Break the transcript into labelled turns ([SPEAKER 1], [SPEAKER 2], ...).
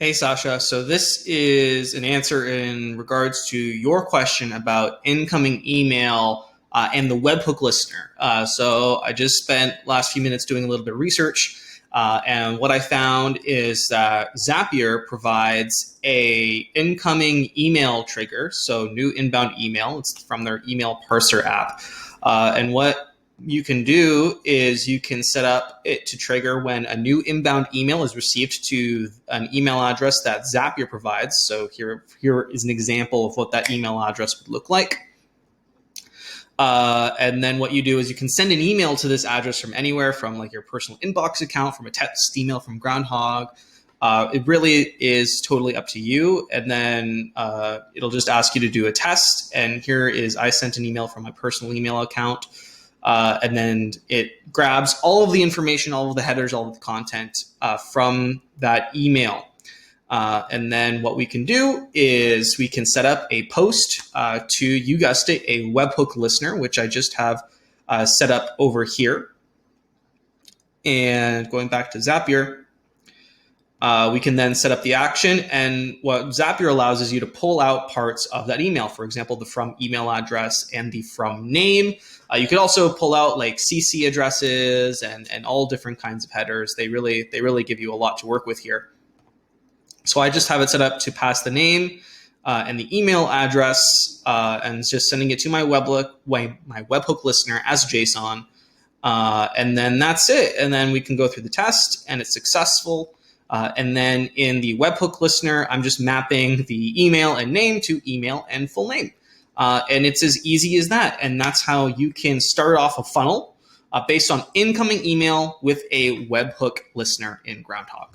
[SPEAKER 1] Hey, Sasha. So this is an answer in regards to your question about incoming email and the webhook listener. So I just spent last few minutes doing a little bit of research, and what I found is that Zapier provides a incoming email trigger, so new inbound email. It's from their email Parser app, and what you can do is you can set up it to trigger when a new inbound email is received to an email address that Zapier provides. So here is an example of what that email address would look like. And then what you do is you can send an email to this address from anywhere, from like your personal inbox account, from a text email from Groundhogg. It really is totally up to you. And then it'll just ask you to do a test. And here is, I sent an email from my personal email account. And then it grabs all of the information, all of the headers, all of the content from that email. And then what we can do is we can set up a post to, you guessed it, a webhook listener, which I just have set up over here. And going back to Zapier, we can then set up the action. And what Zapier allows is you to pull out parts of that email. For example, the from email address and the from name. You could also pull out like CC addresses and all different kinds of headers. They really give you a lot to work with here. So I just have it set up to pass the name and the email address and just sending it to my webhook listener as JSON. And then that's it. And then we can go through the test and it's successful. And then in the webhook listener, I'm just mapping the email and name to email and full name. And it's as easy as that. And that's how you can start off a funnel based on incoming email with a webhook listener in Groundhogg.